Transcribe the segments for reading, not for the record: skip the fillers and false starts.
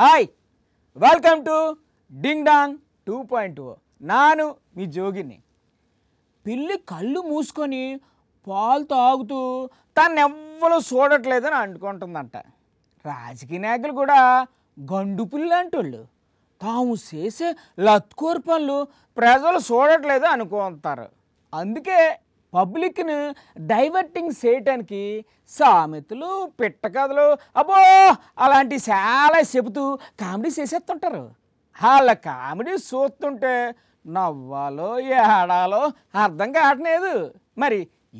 Hi welcome to ding dong 2.0. నాను మీ జోగిని. పిల్లి కళ్ళు మూసుకొని పాలు తాగుతూ తనెవ్వరూ చూడట్లేదని అనుకుంటుందంట. రాజకీయ నాయకులు కూడా గండు పిల్లి అంటోళ్ళు తాము చేసే లత్కోర్ పనులు ప్రజలు చూడట్లేదు అనుకుంటారు. అందుకే పబ్లిక్ను డైవర్టింగ్ చేయటానికి సామెతలు పిట్ట కథలు అబ్బో అలాంటి చాలా చెబుతూ కామెడీ చేసేస్తుంటారు. వాళ్ళ కామెడీ చూస్తుంటే నవ్వాలో ఏడాలో అర్థం కావట్లేదు. మరి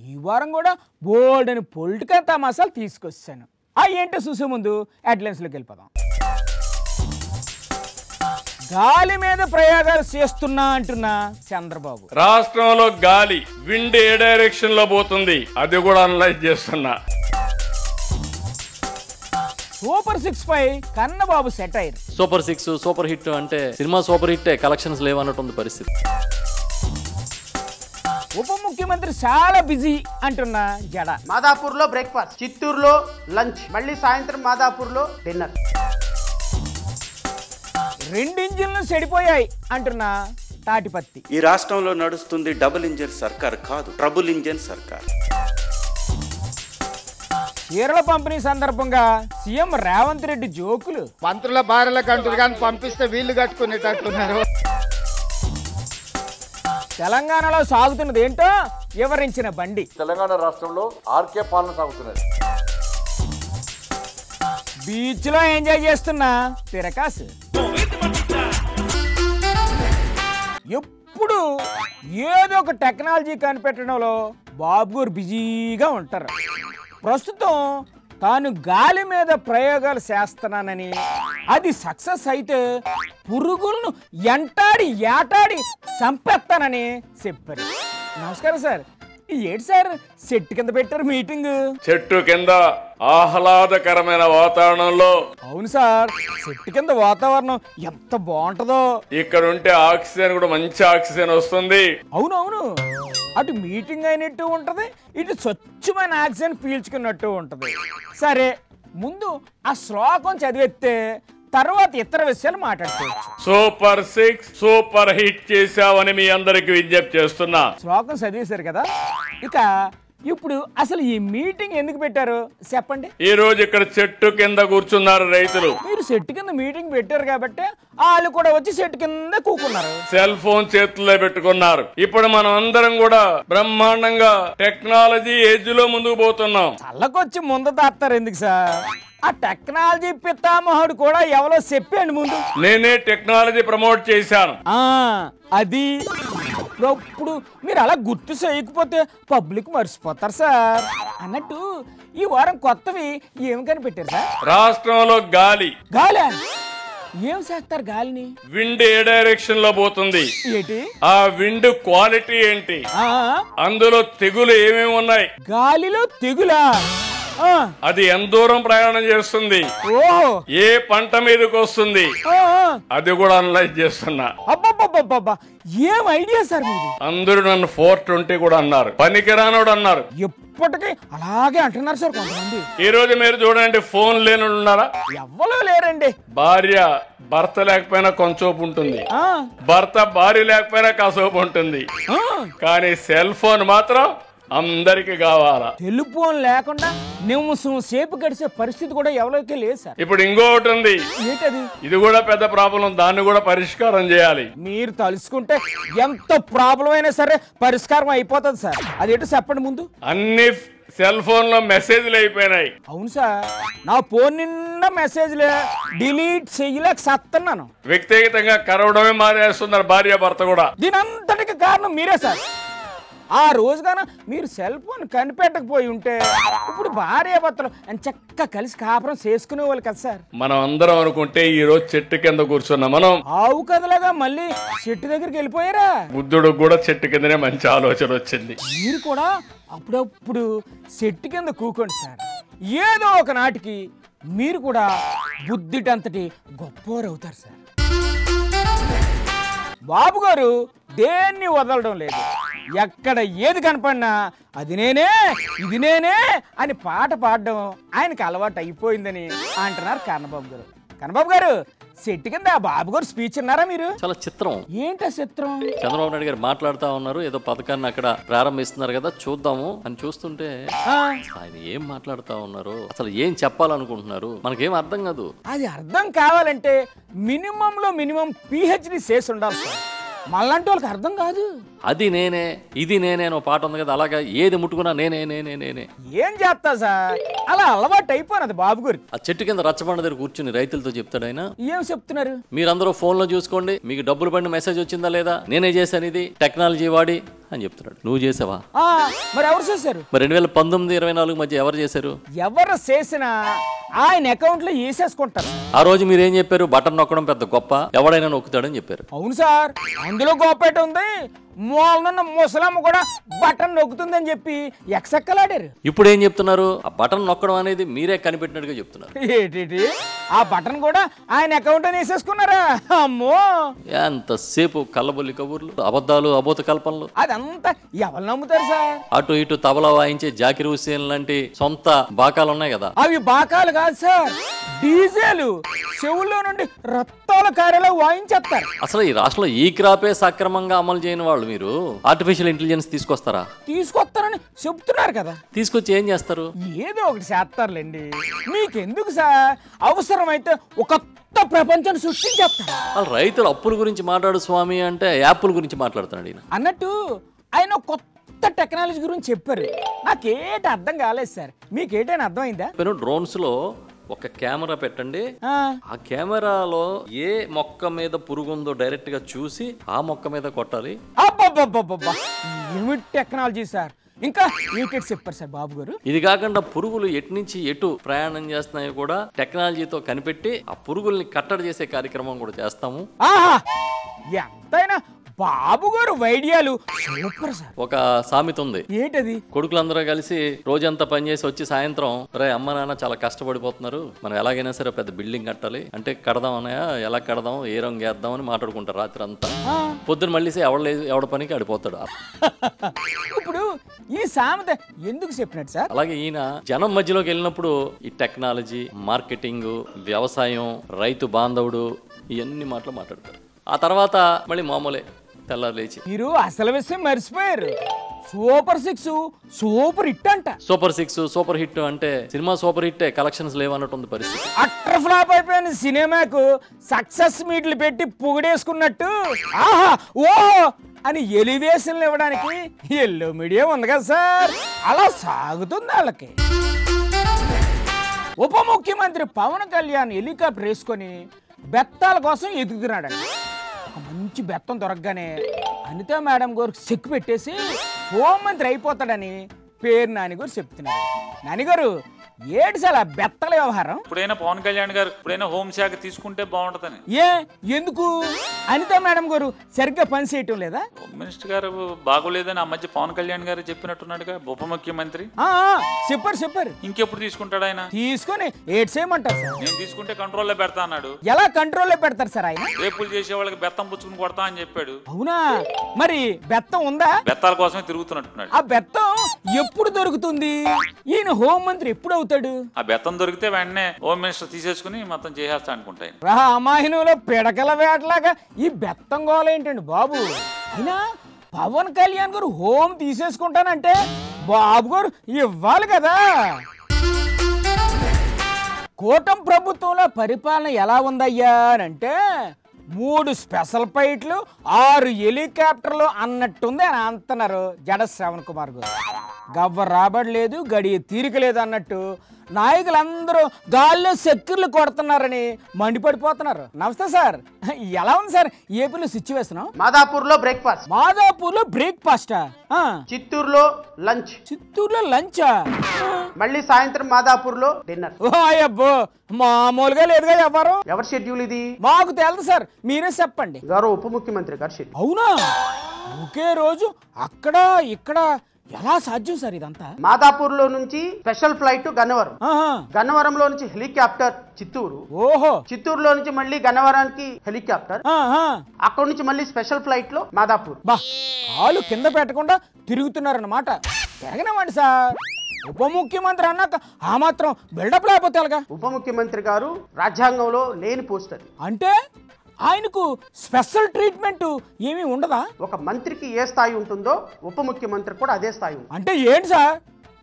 ఈ వారం కూడా బోల్డ్ అని పొలిటికల్ తమాసాలు తీసుకొచ్చాను. ఏంటో చూసే ముందు హెడ్లైన్స్లోకి వెళ్ళిపోదాం. గాలి మీద ప్రయోగాలు చేస్తున్నా అంటున్నా చంద్రబాబు. రాష్ట్రంలో గాలి విండ్ ఏ డైరెక్షన్ లో పోతుంది అది కూడా అనలైజ్ చేస్తున్నా. సూపర్ 6 పై Kannababu satire. Super 6 super hit అంటే సినిమా సూపర్ హిట్ కలెక్షన్స్ లేవన్నట్టుంది పరిస్థితి. ఉప ముఖ్యమంత్రి చాలా బిజీ అంటున్న జడ. మాదాపూర్ లో బ్రేక్ఫాస్ట్, చిత్తూరులో లంచ్, మళ్ళీ సాయంత్రం మాదాపూర్ లో డిన్నర్. 2 ఇంజిన్లు చెడిపోయాయి అంటున్న తాటిపత్తి. ఈ రాష్ట్రంలో నడుస్తుంది డబుల్ ఇంజిన్ సర్కార్ కాదు, ట్రబుల్ ఇంజిన్ సర్కార్. చీరల పంపిణీ సందర్భంగా సీఎం రేవంత్ రెడ్డి జోకులు. మంత్రుల భార్యల కంటులు కానీ పంపిస్తే వీళ్ళు కట్టుకునేటట్టున్నారు. తెలంగాణలో సాగుతున్నది ఏంటో వివరించిన బండి. తెలంగాణ రాష్ట్రంలో ఆర్కే పాలన సాగుతున్నది. బీచ్ లో ఎంజాయ్ చేస్తున్న తిరకాసు. ఎప్పుడు ఏదో ఒక టెక్నాలజీ కనిపెట్టడంలో బాబు గారు బిజీగా ఉంటారు. ప్రస్తుతం తాను గాలి మీద ప్రయోగాలు చేస్తున్నానని, అది సక్సెస్ అయితే పురుగులను ఎంటాడి ఏటాడి చంపేస్తానని చెప్పారు. నమస్కారం సార్. ఏంటి సార్ చెట్టు కింద పెట్టారు మీటింగ్? చెట్టు కింద ఆహ్లాదకరమైన వాతావరణంలో. అవును సార్, చెట్టు కింద వాతావరణం ఎంత బాగుంటుందో. ఇక్కడ ఉంటే ఆక్సిజన్ కూడా మంచి ఆక్సిజన్ వస్తుంది. అవునవును, అటు మీటింగ్ అయినట్టు ఉంటది, ఇటు స్వచ్ఛమైన ఆక్సిజన్ పీల్చుకున్నట్టు ఉంటది. సరే, ముందు ఆ శ్లోకం చదివేస్తే తర్వాత ఇతర విషయాలు మాట్లాడుకోవచ్చు. సూపర్ 6 సూపర్ హిట్ చేశావని మీ అందరికి విజ్ఞప్తి చేస్తున్నా. శ్లోకం చదివేశారు కదా, ఇక ఇప్పుడు అసలు ఈ మీటింగ్ ఎందుకు పెట్టారు చెప్పండి. ఈ రోజు ఇక్కడ చెట్టు కింద కూర్చున్నారు రైతులు. మీరు చెట్టు కింద మీటింగ్ పెట్టారు కాబట్టి వాళ్ళు కూడా వచ్చి చెట్టు కింద కూకున్నారు. సెల్ ఫోన్ చేతుల్లో పెట్టుకున్నారు. ఇప్పుడు మనం అందరం కూడా బ్రహ్మాండంగా టెక్నాలజీ ఏజ్ లో ముందుకు పోతున్నాం. చల్లకొచ్చి ముందు దాస్తారు ఎందుకు సార్? ఆ టెక్నాలజీ పితామహుడు కూడా ఎవరో చెప్పండి ముందు. నేనే టెక్నాలజీ ప్రమోట్ చేశాను. అది ఇప్పుడు మీరు అలా గుర్తు చేయకపోతే పబ్లిక్ మర్చిపోతారు సార్. అన్నట్టు ఈ వారం కొత్తవి ఏమి కనిపెట్టారు సార్? రాష్ట్రంలో గాలి. గాలి ఏం చేస్తారు గాలిని? విండ్ ఏ డైరెక్షన్ లో పోతుంది, ఏంటి ఆ విండ్ క్వాలిటీ ఏంటి, అందులో తెగులు ఏమేమి ఉన్నాయి, గాలిలో తెగులా, అది ఎంత దూరం ప్రయాణం చేస్తుంది, ఏ పంట మీదకి వస్తుంది, అది కూడా అనలైజ్ చేస్తున్నా. అబ్బబ్బబ్బబ్బా, ఏం ఐడియా సార్ మీది. అందరూ నన్ను 420 కూడా అన్నారు, పనికిరానోడు అన్నారు. ఎప్పటికీ అలాగే అంటున్నారు సార్ కొంతమంది. ఈ రోజు మీరు చూడండి, ఫోన్ లేని ఉన్నారా? ఎవ్వరూ లేరండి. భార్య భర్త లేకపోయినా కొంచెంసేపు ఉంటుంది, భర్త భార్య లేకపోయినా కాసేపు ఉంటుంది, కానీ సెల్ ఫోన్ మాత్రం అందరికి కావాలా. టెలిఫోన్ లేకుండా నిమిషం సేపు గడిచే పరిస్థితి కూడా ఎవరికి లేదు సార్. ఇప్పుడు ఇంకొకటి ఉంది, ఏంటది? ఇది కూడా పెద్ద ప్రాబ్లం, దాన్ని కూడా పరిష్కారం చేయాలి. మీరు తలుసుకుంటే ఎంత ప్రాబ్లం అయినా సరే పరిష్కారం అయిపోతుంది సార్. అదేంటో చెప్పండి ముందు. అన్ని సెల్ ఫోన్ లో మెసేజ్లు అయిపోయినాయి. అవును సార్, నా ఫోన్ నిండా మెసేజ్లే, డిలీట్ చెయ్యలేక సత్తన్నాను. వ్యక్తిగతంగా కరవడమే మానేస్తున్నారు భార్య భర్త కూడా. దీని అంతటికి కారణం మీరే సార్. ఆ రోజుగాన మీరు సెల్ ఫోన్ కనిపెట్టకపోయి ఉంటే ఇప్పుడు భార్య భర్తలు చక్కగా కలిసి కాపురం చేసుకునే వాళ్ళు కదా సార్. మనం అందరం అనుకుంటే ఈ రోజు చెట్టు కింద కూర్చున్నాం. మనం ఆవు కదలాగా మళ్ళీ చెట్టు దగ్గరికి వెళ్ళిపోయారా? బుద్ధుడు కూడా చెట్టు కిందనే మంచి ఆలోచన వచ్చింది. మీరు కూడా అప్పుడప్పుడు చెట్టు కింద కూకోండి సార్. ఏదో ఒక నాటికి మీరు కూడా బుద్ధిటంతటి గొప్పవారు అవుతారు సార్. బాబు గారు దేన్ని వదలడం లేదు. ఎక్కడ ఏది కనపడినా అది నేనే ఇది నేనే అని పాట పాడడం ఆయనకు అలవాటు అయిపోయిందని అంటున్నారు కన్నబాబు గారు. కన్నబాబు గారు సెట్ కింద బాబు గారు స్పీచ్ ఉన్నారా మీరు? చాలా చిత్రం. ఏంటా చిత్రం? చంద్రబాబు నాయుడు గారు మాట్లాడుతూ ఉన్నారు, ఏదో పథకాన్ని అక్కడ ప్రారంభిస్తున్నారు కదా, చూద్దాము అని చూస్తుంటే ఆయన ఏం మాట్లాడుతూ ఉన్నారు, అసలు ఏం చెప్పాలనుకుంటున్నారు మనకేం అర్థం కాదు. అది అర్థం కావాలంటే మినిమంలో మినిమం PhD చేసి ఉండాలి సార్. మళ్ళంటే వాళ్ళకి అర్థం కాదు. అది నేనే ఇది నేనే అని పాట ఉంది కదా, అలాగా ఏది ముట్టుకున్నా నేనే నేనే నేనే. ఏం చేస్తా సార్, అలా అలవాటు అయిపోయినది బాబు గారికి. ఆ చెట్టు కింద రచ్చబండ దగ్గర కూర్చుని రైతులతో చెప్తాడు ఆయన. ఏం చెప్తున్నారు? మీరందరూ ఫోన్లో చూసుకోండి, మీకు డబ్బులు పడిన మెసేజ్ వచ్చిందా లేదా, నేనే చేశాను ఇది టెక్నాలజీ వాడి అని చెప్తున్నాడు. నువ్వు చేసావా? మరి ఎవరు చేశారు? మరి 2019-24 మధ్య ఎవరు చేశారు? ఎవరు చేసినా ఆయన అకౌంట్ లో వేసేసుకుంటారు. ఆ రోజు మీరు ఏం చెప్పారు? బటన్ నొక్కడం పెద్ద గొప్ప, ఎవడైనా నొక్కుతాడని చెప్పారు. అవును సార్, అందులో గొప్పేట ఉంది. మూలనున్న ముసలమ్మ కూడా బటన్ నొక్కుతుందని చెప్పి ఎక్సెక్కలాడారు. ఇప్పుడు ఏం చెప్తున్నారు? ఆ బటన్ నొక్కడం అనేది మీరే కనిపెట్టినట్టుగా చెప్తున్నారు. ఏంటి ఆ బటన్ కూడా ఆయన అకౌంట్ అని వేసేసుకున్నారా? అమ్మో, ఎంతసేపు కళ్ళబొల్లి కబుర్లు, అబద్ధాలు, అబోత కల్పనలు. అదంతా ఎవరు నమ్ముతారు సార్? అటు ఇటు తబలా వాయించే జాకిర్ హుస్సేన్ లాంటి సొంత బాకాలు ఉన్నాయి కదా, అవి బాకాలు కాదు సార్, డీజేలు. చెవుల్లో నుండి రక్తాల కార్యాలు వాయించేస్తారు. అసలు ఈ రాష్ట్రంలో ఈ క్రాపే సక్రమంగా అమలు చేయని వాళ్ళు మీరు ఆర్టిఫిషియల్ ఇంటెలిజెన్స్ తీసుకొస్తారా? తీసుకొస్తారని చెప్తున్నారు కదా. తీసుకొచ్చి ఏం చేస్తారు? ఏదో ఒకటి చేస్తారులేండి. మీకెందుకు సార్? అవసరమైతే ఒక కొత్త ప్రపంచాన్ని సృష్టించేస్తారు. వాళ్ళు రైతులు అప్పుల గురించి మాట్లాడు స్వామి అంటే యాప్ల గురించి మాట్లాడుతున్నాడు ఈయన. అన్నట్టు ఆయన కొత్త టెక్నాలజీ గురించి చెప్పారు. నాకేటి అర్థం కాలేదు సార్, మీకేటైనా అర్థమైందా? డ్రోన్స్ లో ఒక కెమెరా పెట్టండి, ఆ కెమెరాలో ఏ మొక్క మీద పురుగుందో డైరెక్ట్ గా చూసి ఆ మొక్క మీద కొట్టాలి. అబ్బబ్బబ్బబ్బబ్బా, ఏమి టెక్నాలజీ సార్! ఇంకా ఏటెట్ చెప్పారు సార్ బాబు గారు. ఇది కాకుండా పురుగులు ఎటు నుంచి ఎటు ప్రయాణం చేస్తున్నాయో కూడా టెక్నాలజీతో కనిపెట్టి ఆ పురుగుల్ని కట్టడి చేసే కార్యక్రమం కూడా చేస్తాము. ఆహా, ఎంతైనా బాబు గారు ఐడియాలు సూపర్ సార్. ఒక సామెత ఉంది, ఏంటది? కొడుకులందరూ కలిసి రోజంతా పనిచేసి వచ్చి సాయంత్రం, రే అమ్మ నాన్న చాలా కష్టపడిపోతున్నారు, మనం ఎలాగైనా సరే పెద్ద బిల్డింగ్ కట్టాలి అంటే, కడదాం అన్నయ్య, ఎలా కడదాం, ఏ రంగు వేద్దాం అని మాట్లాడుకుంటారు రాత్రి అంతా. పొద్దున మళ్ళీ ఎవడ పనికి ఆడిపోతాడు. ఇప్పుడు ఈ సామెత ఎందుకు చెప్పినట్టు సార్? అలాగే ఈయన జనం మధ్యలోకి వెళ్ళినప్పుడు ఈ టెక్నాలజీ, మార్కెటింగ్, వ్యవసాయం, రైతు బాంధవుడు, ఇవన్నీ మాటలు మాట్లాడతారు. ఆ తర్వాత మళ్ళీ మామూలే, తెల్లారు లేచి. మీరు అసలు విషయం మర్చిపోయారు. సూపర్ 6 సూపర్ హిట్ అంట. సూపర్ 6 సూపర్ హిట్ అంటే సినిమా సూపర్ హిట్, కలెక్షన్స్ లేవన్నట్టుంది పరిస్థితి. అట్టర్ ఫ్లాప్ అయిపోయిన సినిమాకు సక్సెస్ మీట్లు పెట్టి పొగిడేసుకున్నట్టు ఆహా ఓహో అని ఎలివేషన్లు ఇవ్వడానికి ఎల్లో మీడియా ఉంది కదా సార్, అలా సాగుతుంది వాళ్ళకి. ఉప ముఖ్యమంత్రి పవన్ కళ్యాణ్ హెలికాప్టర్ వేసుకొని బెత్తాల కోసం ఎదుగుతున్నాడండి. ఒక మంచి బెత్తం దొరకగానే అనితా మేడం గారికి చెక్ పెట్టేసి హోంమంత్రి అయిపోతాడని పేరు నానిగారు చెప్తున్నారు. నానిగారు ఏడు సార్ ఆ బెత్తల వ్యవహారం? ఇప్పుడైనా పవన్ కళ్యాణ్ గారు ఇప్పుడైనా హోంశాఖ తీసుకుంటే బాగుంటుందని. ఎందుకు? అనితా మేడం గారు సరిగ్గా పని చేయటం లేదా? హోమ్ మినిస్టర్ గారు బాగోలేదని ఆ మధ్య పవన్ కళ్యాణ్ గారు చెప్పినట్టున్నాడుగా ఉప ముఖ్యమంత్రి. చెప్పారు. ఇంకెప్పుడు తీసుకుంటాడు ఆయన? తీసుకొని ఏడ్ చేయమంటారు సార్. నేను తీసుకుంటే కంట్రోల్లో పెడతా అన్నాడు. ఎలా కంట్రోల్లో పెడతారు సార్ ఆయన? రేపులు చేసే వాళ్ళకి బెత్తం పుచ్చుకుని కొడతా అని చెప్పాడు. అవునా? మరి బెత్తం ఉందా? బెత్తాల కోసమే తిరుగుతున్నట్టున్నాడు. ఆ బెత్తం ఎప్పుడు దొరుకుతుంది? ఈయన హోంమంత్రి ఎప్పుడు అవుతాడు? ఆ బెత్తం దొరికితే వెంటనే హోమ్ మినిస్టర్ తీసేసుకుని మొత్తం చేసేస్తా అనుకుంటాయి. రామాయణంలో పిడకల వేటలాగా ఈ బెత్తం గోలేంటండి బాబు. అయినా పవన్ కళ్యాణ్ గారు హోమ్ తీసేసుకుంటానంటే బాబు గారు ఇవ్వాలి కదా. కూటమి ప్రభుత్వంలో పరిపాలన ఎలా ఉందయ్యా అంటే 3 స్పెషల్ ఫ్లైట్లు 6 హెలికాప్టర్లు అన్నట్టుంది అని అంటున్నారు జడ శ్రవణ్ కుమార్ గారు. గవ్వ రాబడలేదు, గడియ తీరిక లేదు అన్నట్టు నాయకులందరూ గాల్లో సెక్యూర్లు కొడుతున్నారని మండిపడిపోతున్నారు. నమస్తే సార్, ఎలా ఉంది సార్ ఏపీలో సిచ్యువేషన్? మాదాపూర్లో బ్రేక్ఫాస్ట్. మాదాపూర్లో బ్రేక్ఫాస్టా? చిత్తూరులో లంచ్. చిత్తూరులో లంచా? మళ్ళీ సాయంత్రం మాదాపూర్లో డిన్నర్. ఓ అయ్యబ్బో, మామూలుగా లేదుగా ఎవరు. ఎవరి షెడ్యూల్ ఇది? మాకు తెలుసు సార్, మీరే చెప్పండి. గౌరవ ఉప ముఖ్యమంత్రి గారు షెడ్యూల్. అవునా? ఒకే రోజు అక్కడ ఇక్కడ ఎలా సాధ్యం సార్ ఇదంతా? మాదాపూర్లో నుంచి స్పెషల్ ఫ్లైట్ గన్నవరం, గన్నవరంలో నుంచి హెలికాప్టర్ చిత్తూరు, ఓహో చిత్తూరులో నుంచి మళ్ళీ గన్నవరానికి హెలికాప్టర్, అక్కడ నుంచి మళ్ళీ స్పెషల్ ఫ్లైట్ లో మాదాపూర్. బా, కాలు కింద పెట్టకుండా తిరుగుతున్నారన్నమాట. తిరగనివ్వండి సార్. ఉప ముఖ్యమంత్రి అన్నాక ఆ మాత్రం బిల్డప్ లేకపోతే ఎలాగా? ఉప ముఖ్యమంత్రి గారు రాజ్యాంగంలో లేని పోస్ట్ అది. అంటే ఆయనకు స్పెషల్ ట్రీట్మెంట్ ఏమీ ఉండదా? ఒక మంత్రికి ఏ స్థాయి ఉంటుందో ఉప ముఖ్యమంత్రి కూడా అదే స్థాయి ఉంటుంది. అంటే ఏంటి సార్,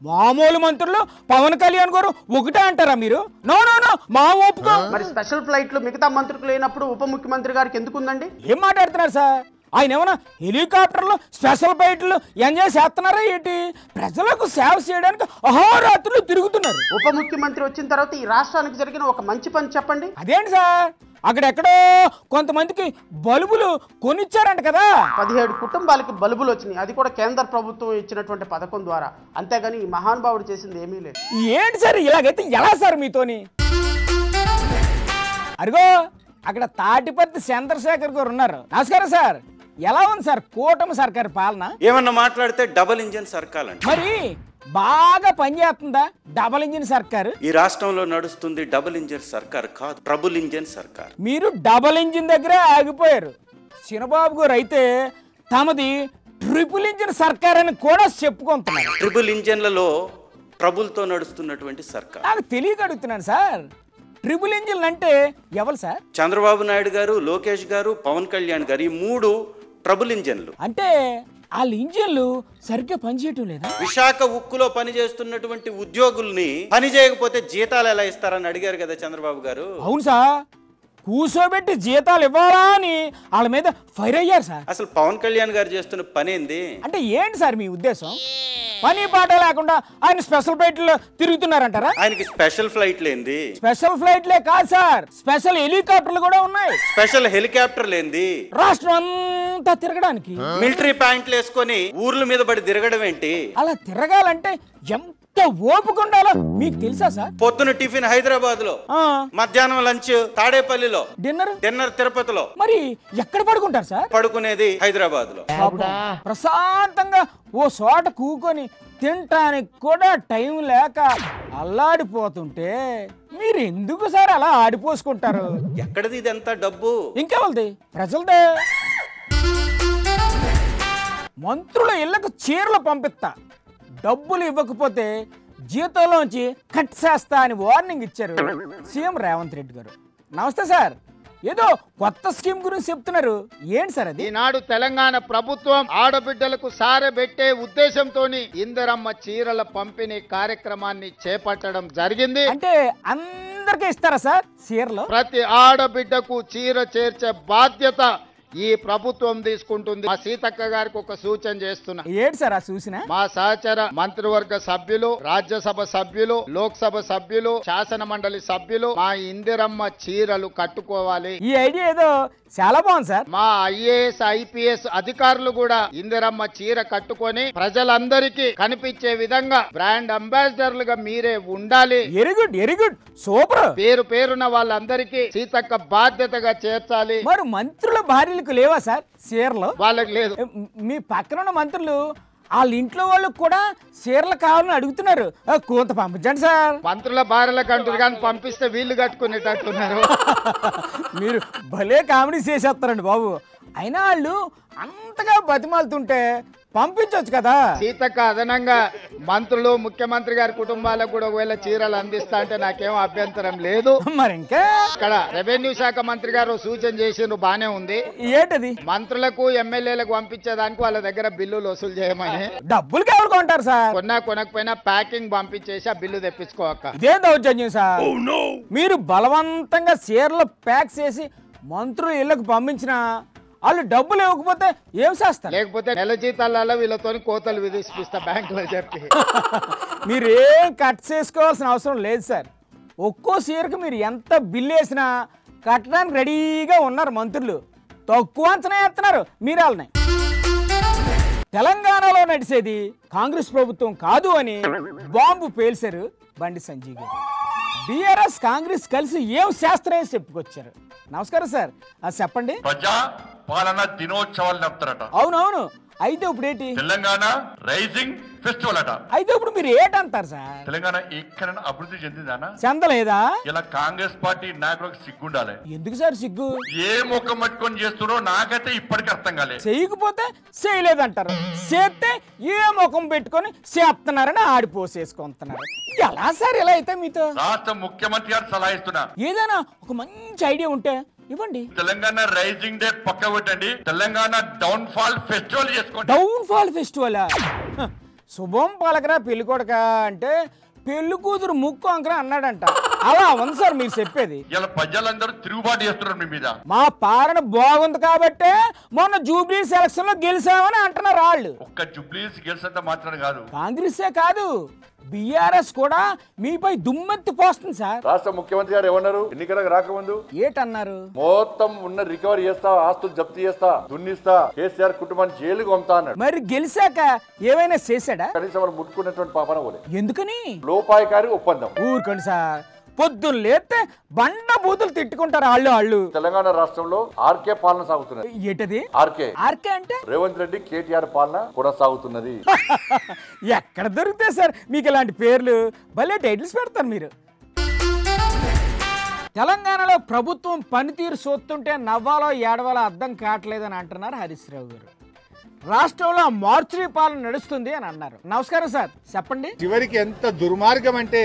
మామూలు మంత్రులు పవన్ కళ్యాణ్ గారు ఒకటే అంటారా మీరు? నో నో నో, మా ఒప్పుకో. మరి స్పెషల్ ఫ్లైట్లు మిగతా మంత్రులకు లేనప్పుడు ఉప ముఖ్యమంత్రి గారికి ఎందుకు ఉందండి? ఏం మాట్లాడుతున్నారు సార్? ఆయన ఏమైనా హెలికాప్టర్లు స్పెషల్ ఫ్లైట్లు ఎంజాయ్ చేస్తున్నారా ఏంటి? ప్రజలకు సేవ చేయడానికి అహోరాత్రులు తిరుగుతున్నారు. ఉప ముఖ్యమంత్రి వచ్చిన తర్వాత ఈ రాష్ట్రానికి జరిగిన ఒక మంచి పని చెప్పండి. అదేంటి సార్, అక్కడెక్కడో కొంతమందికి బల్బులు కొనిచ్చారంట కదా? 17 కుటుంబాలకి బల్బులు వచ్చినాయి, అది కూడా కేంద్ర ప్రభుత్వం ఇచ్చినటువంటి పథకం ద్వారా. అంతేగాని ఈ మహానుభావుడు చేసింది ఏమీ లేదు. ఏంటి సార్ ఇలాగైతే ఎలా సార్ మీతోని? అరుగో అక్కడ తాటిపర్తి చంద్రశేఖర్ గారు ఉన్నారు. నమస్కారం సార్, ఎలా ఉంది సార్ కూటమి సర్కారు పాలన? ఏమన్నా మాట్లాడితే డబుల్ ఇంజిన్ సర్కార్ అండి. మరి బాగా పనిచేస్తుందా డబల్ ఇంజిన్ సర్కారు? ఈ రాష్ట్రంలో నడుస్తుంది డబుల్ ఇంజిన్ సర్కార్ కాదు, ట్రబుల్ ఇంజిన్ సర్కార్. మీరు డబల్ ఇంజిన్ దగ్గరే ఆగిపోయారు. చిన్నబాబు గారు అయితే తమది ట్రిపుల్ ఇంజిన్ సర్కార్ అని కూడా చెప్పుకుంటున్నారు. ట్రిపుల్ ఇంజిన్లలో ట్రబుల్తో నడుస్తున్నటువంటి సర్కార్. నాకు తెలియక అడుగుతున్నాను సార్, ట్రిపుల్ ఇంజిన్ అంటే ఎవరు సార్? చంద్రబాబు నాయుడు గారు, లోకేష్ గారు, పవన్ కళ్యాణ్ గారు, ఈ 3 ట్రబుల్ ఇంజిన్లు. అంటే వాళ్ళ ఇంజిన్లు సరిగ్గా పనిచేయటం లేదా? విశాఖ ఉక్కులో పనిచేస్తున్నటువంటి ఉద్యోగుల్ని పని చేయకపోతే జీతాలు ఎలా ఇస్తారని అడిగారు కదా చంద్రబాబు గారు. అవును సార్, కూర్చోబెట్టి జీతాలు ఇవ్వాలా అని వాళ్ళ మీద ఫైర్ అయ్యారు సార్. అసలు పవన్ కళ్యాణ్ గారు చేస్తున్న పని ఏంది? అంటే ఏంటి సార్ మీ ఉద్దేశం? పని పాట లేకుండా ఆయన స్పెషల్ ఫ్లైట్లు తిరుగుతున్నారంటారా? ఆయనకి స్పెషల్ ఫ్లైట్ లేంది. స్పెషల్ ఫ్లైట్లే కాదు సార్, స్పెషల్ హెలికాప్టర్లు కూడా ఉన్నాయి. స్పెషల్ హెలికాప్టర్ లేంది. రాష్ట్రం అంతా తిరగడానికి మిలిటరీ ప్యాంట్లు వేసుకొని ఊర్ల మీద పడి తిరగడం ఏంటి? అలా తిరగాలంటే ఎంత ఓపిక ఉండాలో మీకు తెలుసా సార్? పొద్దున టిఫిన్ హైదరాబాద్ లో, మధ్యాహ్నం లంచ్ తాడేపల్లిలో, డిన్నర్ తిరుపతిలో. మరి ఎక్కడ పడుకుంటారు సార్? పడుకునేది హైదరాబాద్ లో. ప్రశాంతంగా ఓ చోట కూకొని తినటానికి కూడా టైం లేక అల్లాడిపోతుంటే మీరు ఎందుకు సార్ అలా ఆడిపోసుకుంటారు? ఎక్కడది ఇదంతా డబ్బు? ఇంకెవరిది? ప్రజలదే. మంత్రుల ఇళ్లకు చీరలు పంపిస్తా, డబ్బులు ఇవ్వకపోతే జీతంలోంచి కట్ చేస్తా అని వార్నింగ్ ఇచ్చారు సీఎం రేవంత్ రెడ్డి గారు. నమస్తే సార్, ఏదో కొత్త స్కీమ్ గురించి చెప్తున్నారు, ఏంటి సార్ అది? ఈనాడు తెలంగాణ ప్రభుత్వం ఆడబిడ్డలకు సారెబెట్టే ఉద్దేశంతో ఇందిరమ్మ చీరల పంపిణీ కార్యక్రమాన్ని చేపట్టడం జరిగింది. అంటే అందరికీ ఇస్తారా సార్ చీరలు? ప్రతి ఆడబిడ్డకు చీర చేర్చే బాధ్యత ఈ ప్రభుత్వం తీసుకుంటుంది. మా సీతక్క గారికి ఒక సూచన చేస్తున్నా. ఏంటి సార్ ఆ సూచన? మా సహచర మంత్రివర్గ సభ్యులు, రాజ్యసభ సభ్యులు, లోక్సభ సభ్యులు, శాసన మండలి సభ్యులు మా ఇందిరమ్మ చీరలు కట్టుకోవాలి. ఈ ఐడియా ఏదో చాలా బాగుంది సార్. మా ఐఏఎస్ ఐపీఎస్ అధికారులు కూడా ఇందిరమ్మ చీర కట్టుకొని ప్రజలందరికీ కనిపించే విధంగా బ్రాండ్ అంబాసిడర్లుగా మీరే ఉండాలి. Very good, very good, super. పేరు పేరున వాళ్ళందరికీ సీతక్క బాధ్యతగా చేర్చాలి. మరి మంత్రుల భార్యలకు లేవా సార్ చీరలు? వాళ్ళకి లేదు. మీ పక్కన ఉన్న మంత్రులు వాళ్ళ ఇంట్లో వాళ్ళకి కూడా చీరలు కావాలని అడుగుతున్నారు, కొంత పంపించండి సార్. మంత్రుల భార్యలకు అంటారు కానీ పంపిస్తే వీళ్ళు కట్టుకునేటట్టున్నారు. మీరు భలే కామెడీ చేసేస్తారండి బాబు. అయినా వాళ్ళు అంతగా బతిమాలుతుంటే పంపించవచ్చు కదా. సీతక్క అదనంగా మంత్రులు, ముఖ్యమంత్రి గారి కుటుంబాలకు కూడా ఒకవేళ చీరలు అందిస్తా అంటే నాకేం అభ్యంతరం లేదు. మరి ఇంకా ఇక్కడ రెవెన్యూ శాఖ మంత్రి గారు సూచన చేసిండ్రు, బానే ఉంది. ఏంటది? మంత్రులకు ఎమ్మెల్యేలకు పంపించేదానికి వాళ్ళ దగ్గర బిల్లులు వసూలు చేయమని. డబ్బులు ఎవరు కొంటారు సార్? కొనకపోయినా ప్యాకింగ్ పంపించేసి ఆ బిల్లు తెప్పించుకోక. ఇదే దౌర్జన్యం సార్. మీరు బలవంతంగా చీరలు ప్యాక్ చేసి మంత్రులు ఇళ్లకు పంపించిన వాళ్ళు డబ్బులు ఇవ్వకపోతే ఏం చేస్తారు? లేకపోతే నెల జీతాలలో వీళ్ళతో కోతలు విధిస్తా బ్యాంకులో చెప్పి. మీరు ఏం కట్ చేసుకోవాల్సిన అవసరం లేదు సార్. ఒక్కో చీరకు మీరు ఎంత బిల్లు వేసినా కట్టడానికి రెడీగా ఉన్నారు మంత్రులు. తక్కువ అంచనా వేస్తున్నారు మీరు వాళ్ళని. తెలంగాణలో నడిచేది కాంగ్రెస్ ప్రభుత్వం కాదు అని బాంబు పేల్చారు బండి సంజయ్ గారు. బీఆర్ఎస్ కాంగ్రెస్ కలిసి ఏం శాస్త్రం చెప్పుకొచ్చారు. నమస్కారం సార్, చెప్పండి. ప్రజా పాలన దినోత్సవాలు చెప్తారట. అవునవును, అయితే ఇప్పుడు ఏంటి? తెలంగాణ రైజింగ్ ఫెస్టివల్ అట. అయితే ఇప్పుడు మీరు ఏటంటారు సార్? తెలంగాణ ఎక్కడైనా అభివృద్ధి చెందిందానా? చెందలేదా? ఇలా కాంగ్రెస్ పార్టీ నాయకులకు సిగ్గుండాలి. ఎందుకు సార్ సిగ్గు? ఏ ముఖం పట్టుకొని చేస్తున్నారో నాకైతే ఇప్పటికీ అర్థం కాలే. చేయకపోతే చేయలేదంటారు, చేస్తే ఏ ముఖం పెట్టుకొని చేస్తున్నారని ఆడిపోసేసుకుంటున్నారు. ఎలా సార్ ఇలా అయితే మీతో? రాష్ట్ర ముఖ్యమంత్రి గారు సలహా ఇస్తున్నా, ఏదైనా ఒక మంచి ఐడియా ఉంటే ఇవ్వండి. తెలంగాణ రైజింగ్ డే పక్క పెట్టండి, తెలంగాణ డౌన్ ఫాల్ ఫెస్టివల్ చేసుకోండి. Down fall festival? శుభం పలకరా పెళ్లి కొడక అంటే పెళ్లి కూతురు ముక్కు అంకరా అన్నాడంట. అలా ఉంది సార్ మీరు చెప్పేది. ఇలా ప్రజలందరూ తిరుగుబాటు చేస్తున్నారు మీ మీద. మా పాలన బాగుంది కాబట్టే మొన్న జూబ్లీ సెలక్షన్ లో గెలిచామని అంటున్నారు వాళ్ళు. ఒక్క జూబ్లీస్ గెలిచంత మాత్రం కాదు, కాంగ్రెసే కాదు బిఆర్ఎస్ కూడా మీపై దుమ్మెత్తి పోస్తుంది సార్. రాష్ట్ర ముఖ్యమంత్రి గారు ఏమన్నారు ఎన్నికలకు రాకముందు? ఏటన్నారు? మొత్తం ఉన్న రికవరీ చేస్తా, ఆస్తులు జప్తు చేస్తా, దున్నిస్తా, కేసీఆర్ కుటుంబాన్ని జైలుకు పంపుతా అన్నాడు. మరి గెలిచాక ఏమైనా చేశాడా? కనీసం వాళ్ళు ముట్టుకున్నటువంటి పాపన పోలే. ఎందుకని? లోపాయకారి ఒప్పందం. ఊరుకోండి సార్, పొద్దున్న లేస్తే బండ బూతులు తిట్టుకుంటారు వాళ్ళు. తెలంగాణ రాష్ట్రంలో ఆర్కే పాలన సాగుతున్నది. ఏంటది ఆర్కే? ఆర్కే అంటే రేవంత్ రెడ్డి కేటీఆర్ పాలన కొనసాగుతున్నది. ఎక్కడ దొరుకుతాయి సార్ మీకు ఇలాంటి పేర్లు? భలే టైటిల్స్ పెడతారు మీరు. తెలంగాణలో ప్రభుత్వం పనితీరు చూస్తుంటే నవ్వాలో ఏడవాలో అర్థం కావట్లేదని అంటున్నారు హరీష్ రావు గారు. రాష్ట్రంలో మార్చురీ పాలన నడుస్తుంది అని అన్నారు. నమస్కారం సార్, చెప్పండి. చివరికి ఎంత దుర్మార్గం అంటే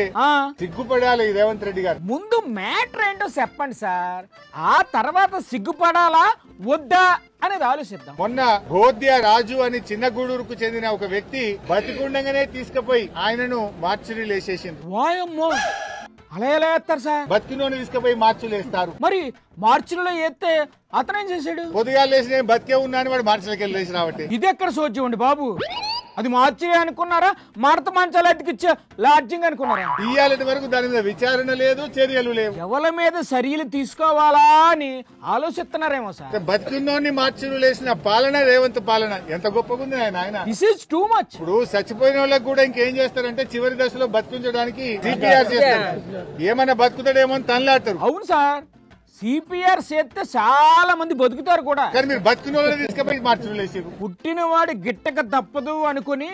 సిగ్గుపడాలి రేవంత్ రెడ్డి గారు. ముందు మ్యాటర్ ఏంటో చెప్పండి సార్, ఆ తర్వాత సిగ్గుపడాలా వద్దా అనేది ఆలోచిద్దాం. మొన్న బోధ్య రాజు అని చిన్న గూడూరుకు చెందిన ఒక వ్యక్తి బతికుండగానే తీసుకుపోయి ఆయనను మార్చురీలు వేసేసింది. వాయమ్మో, అలా ఎలా వేస్తారు సార్? బతికినోని తీసుకుపోయి మార్చులు వేస్తారు. మరి మార్చిలో వేస్తే అతనేం చేశాడు? పొద్దుగాలు లేచి నేను బతికే ఉన్నాను, వాడు మార్చిలోకి వెళ్ళి లేచి రావట్టే. ఇది ఎక్కడ సోచ్యండి బాబు? అది మార్చి అనుకున్నారా? మడత మంచాలు అతికిచ్చే లాడ్జింగ్ అనుకున్నారా? ఇయ్యాలంటి వరకు దాని మీద విచారణ లేదు, చర్యలు లేవు. ఎవరి మీద చర్యలు తీసుకోవాలా అని ఆలోచిస్తున్నారేమో సార్. బతికున్నోని మార్చులు లేసిన పాలన రేవంత్ పాలన ఎంత గొప్పగుంది ఆయన. This is too much. ఇప్పుడు చచ్చిపోయిన వాళ్ళకి కూడా ఇంకేం చేస్తారంటే చివరి దశలో బతికించడానికి సిపిఆర్ చేస్తారు. ఏమన్నా బతుకుతాడేమో అని తనలాడతారు. అవును సార్, సిపిఆర్ చేస్తే చాలా మంది బతుకుతారు కూడా. కానీ మీరు బతికిన వాళ్ళని తీసుకుపోయి మార్చులు వేసారు. పుట్టినవాడి గిట్టక తప్పదు అనుకుని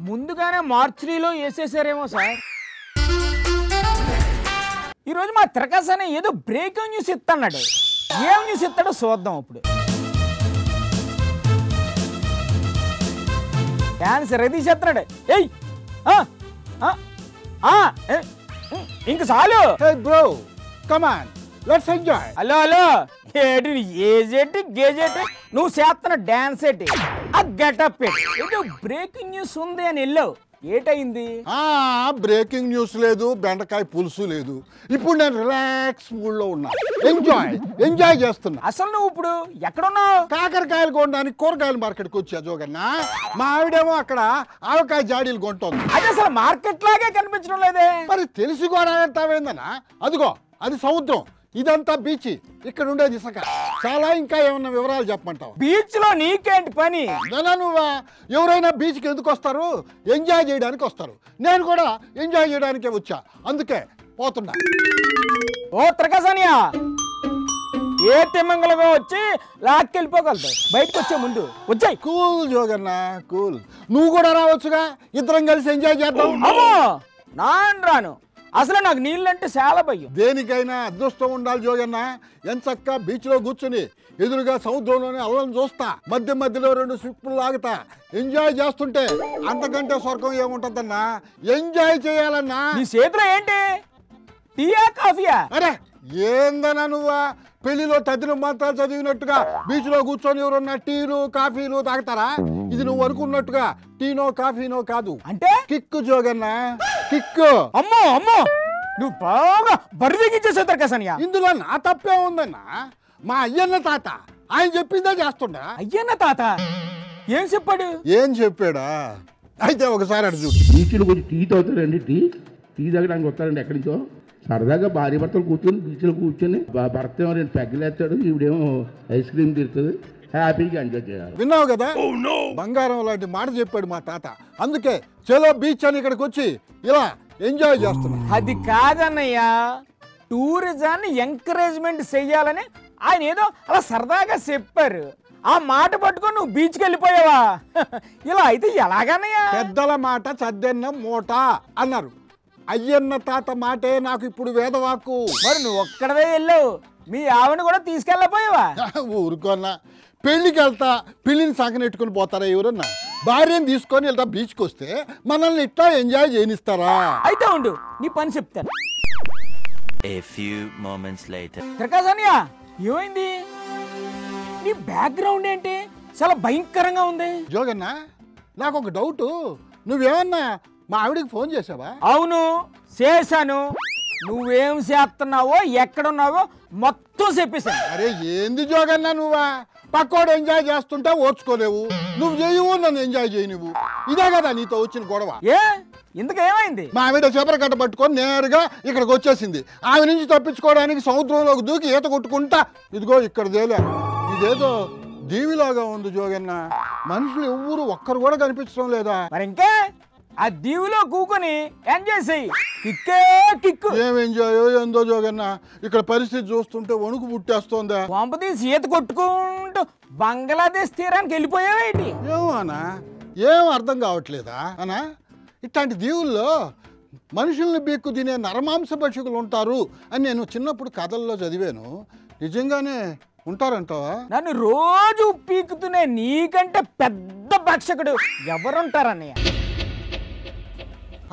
ముందుగానే మార్చురీలో వేసేసారేమో సార్. ఈరోజు మా తిరకాస్ అనే ఏదో బ్రేకింగ్ న్యూస్ ఇస్తున్నాడు. ఏం న్యూస్ ఇస్తాడో చూద్దాం. ఇప్పుడు డాన్స్ రెడీ చేస్తున్నాడు. ఏయ్ ఇంక చాలు bro, come on, let's enjoy. Hello ఏటి ఏజేటి గేజేటి నువ్వు చేస్తున్న డాన్స్ ఏంటి, ఆ గెటప్ ఏదో బ్రేకింగ్ న్యూస్ ఉంది అని వెళ్ళావు, ఏటైంది? బ్రేకింగ్ న్యూస్ లేదు, బెండకాయ పులుసు లేదు. ఇప్పుడు నేను రిలాక్స్ మూడ్ లో ఉన్నా, ఎంజాయ్ చేస్తున్నా. అసలు నువ్వు ఇప్పుడు ఎక్కడున్నావు? కాకరకాయలు కొనడానికి కూరగాయల మార్కెట్కి వచ్చా జోగన్న. మా ఆవిడేమో అక్కడ ఆవకాయ జాడీలు కొంటుంది. అది అసలు మార్కెట్ లాగే కనిపించడం లేదే. మరి తెలిసి కూడా అంటావేందన్నా? అదిగో అది సముద్రం, ఇదంతా బీచ్, ఇక్కడ ఉండేది ఇసుక. చాలా ఇంకా ఏమన్నా వివరాలు చెప్పమంటావు? బీచ్ లో నీకేంటి పని? నువ్వా? ఎవరైనా బీచ్కి ఎందుకు వస్తారు? ఎంజాయ్ చేయడానికి వస్తారు. నేను కూడా ఎంజాయ్ చేయడానికే వచ్చా, అందుకే పోతున్నా. ఓ త్రికసానియా, ఏ తిమ్మంగలుగా వచ్చి లాక్కెళ్ళిపోగలదు. బయటకు వచ్చే ముందు వచ్చాయి. Cool Joganna, cool. నువ్వు కూడా రావచ్చుగా, ఇద్దరం కలిసి ఎంజాయ్ చేద్దాం. అమ్మో, నాన్ రాను. అసలు నాకు నీళ్ళంటే చాలా భయం. దేనికైనా అదృష్టం ఉండాలి జోగన్న. ఎంచక్క బీచ్ లో కూర్చుని ఎదురుగా సముద్రంలోనే అల్లం చూస్తా, మధ్య మధ్యలో 2 స్విప్పులు లాగుతా, ఎంజాయ్ చేస్తుంటే అంతకంటే స్వర్గం ఏముంటదన్నా. ఎంజాయ్ చేయాలన్నా. నీ చేతిలో ఏంటి, టీయా కాఫీయా? అరే ఏందన్నా నువ్వా? పెళ్లిలో తదిన మాత్రాలు చదివినట్టుగా బీచ్ లో కూర్చొని ఎవరన్నా టీలు కాఫీలు తాగుతారా? ఇది నువ్వు అనుకున్నట్టుగా టీనో కాఫీనో కాదు, అంటే కిక్కు జోగన్నా, కిక్కు. అమ్మో అమ్మో, నువ్వు బాగా బరిదెగించేసా కసనియా. ఇందులో నా తప్పే ఉందన్నా. మా అయ్యన్న తాత ఆయన చెప్పిందే చేస్తుండా. అయ్యన్న తాత ఏం చెప్పాడు? ఏం చెప్పాడా? అయితే ఒకసారి అటు చూడు. బీచ్లో కొంచెం టీ తాగుతారండి. టీ తాగడానికి వస్తారండి ఎక్కడి నుంచో. సరదాగా భార్య భర్తలు కూర్చొని బీచ్లో కూర్చొని భర్త ఏమో 2 పెగ్గలు వేస్తాడు, ఈవిడేమో ఐస్ క్రీమ్ తిరుగుతుంది, హ్యాపీగా ఎంజాయ్ చేయాలి. విన్నావు కదా, బంగారం లాంటి మాట చెప్పాడు మా తాత. అందుకే చలో బీచ్ అని ఇక్కడికి వచ్చి ఇలా ఎంజాయ్ చేస్తున్నా. అది కాదన్నయ్యా, టూరిజాన్ని ఎంకరేజ్మెంట్ చెయ్యాలని ఆయన ఏదో అలా సరదాగా చెప్పారు, ఆ మాట పట్టుకొని నువ్వు బీచ్కి వెళ్ళిపోయావా? ఇలా అయితే ఎలాగన్నయ్యా? పెద్దల మాట చద్దెన్న మూట అన్నారు. అయ్యన్న తాత మాటే నాకు ఇప్పుడు వేదవాకు. మరి నువ్వు ఒక్కడవే వెళ్ళావు, మీ ఆవిడ కూడా తీసుకెళ్ళపోయావా? ఊరుకోన్నా, పెళ్ళికి వెళ్తా పిల్లిని సంకనెట్టుకుని పోతారా ఎవరన్నా? భార్యను తీసుకొని వెళ్తా బీచ్కి వస్తే మనల్ని ఇట్లా ఎంజాయ్ చేయనిస్తారా? అయితే ఉండు, నీ పని చెప్తాను. ప్రకాశన్యా ఏమైంది? నీ బ్యాక్గ్రౌండ్ ఏంటి చాలా భయంకరంగా ఉంది? జోగన్న, నాకు ఒక డౌట్, నువ్వేమన్నా మా ఆవిడకి ఫోన్ చేసావా? అవును చేశాను. నువ్వేం చేస్తున్నావో ఎక్కడున్నావో మొత్తం చెప్పేశాను. అరే ఏంది జోగన్న నువ్వా? పక్కోడు ఎంజాయ్ చేస్తుంటే ఓర్చుకోలేవు, నువ్వు చేయవు నన్ను ఎంజాయ్ చేయనివ్వు. ఇదే కదా నీతో వచ్చిన గొడవ? ఏ ఇంతకేమైంది? మా ఆవిడ చేపల కట్ట పట్టుకొని నేరుగా ఇక్కడికి వచ్చేసింది. ఆమె నుంచి తప్పించుకోవడానికి సముద్రంలోకి దూకి ఈత కొట్టుకుంటా ఇదిగో ఇక్కడ తేలా. ఇదేదో దీవిలాగా ఉంది జోగన్న, మనుషులు ఎవ్వరు ఒక్కరు కూడా కనిపించడం లేదా? మరి ఇంకే ఆ దీవిలో కూకొని ఎంజాయ్ చెయ్యి, కిక్కే కిక్కు. ఏం ఎంజాయ్ ఏందో జోగన్న, ఇక్కడ పరిస్థితి చూస్తుంటే వణుకు పుట్టేస్తోందా? పంపతీసి ఈత కొట్టుకుంటూ బంగ్లాదేశ్ తీరానికి వెళ్ళిపోయావేంటి? ఏమో అన్నా, ఏం అర్థం కావట్లేదా అనా? ఇట్లాంటి దీవుల్లో మనుషుల్ని బీక్కు తినే నరమాంస భక్షకులు ఉంటారు అని నేను చిన్నప్పుడు కథల్లో చదివాను. నిజంగానే ఉంటారంటావా? నన్ను రోజు పీకుతూనే నీకంటే పెద్ద భక్షకుడు ఎవరుంటారన్నయ్య?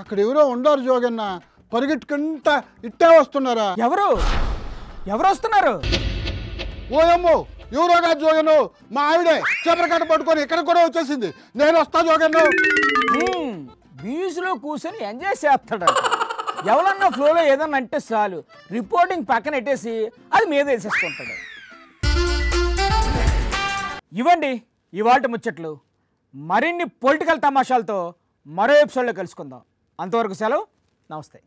అక్కడ ఎవరో ఉండారు జోగన్న, పరిగెట్టుకుంటా ఇట్టే వస్తున్నారా? ఎవరు ఎవరు వస్తున్నారు? ఓయమ్మో, ఎవరోగా జోగను, మా ఆవిడే చేపల కట్ట పట్టుకొని ఇక్కడ కూడా వచ్చేసింది. నేను వస్తా జోగన్ను. బీచ్లో కూర్చొని ఎంజాయ్ చేస్తాడు. ఎవరన్నా ఫ్లోలో ఏదన్నా అంటే చాలు రిపోర్టింగ్ పక్కన పెట్టేసి అది మీద వేసేసుకుంటాడు. ఇవ్వండి ఇవాల్టి ముచ్చట్లు. మరిన్ని పొలిటికల్ తమాషాలతో మరో ఎపిసోడ్లో కలుసుకుందాం. అంతవరకు సెలవు, నమస్తే.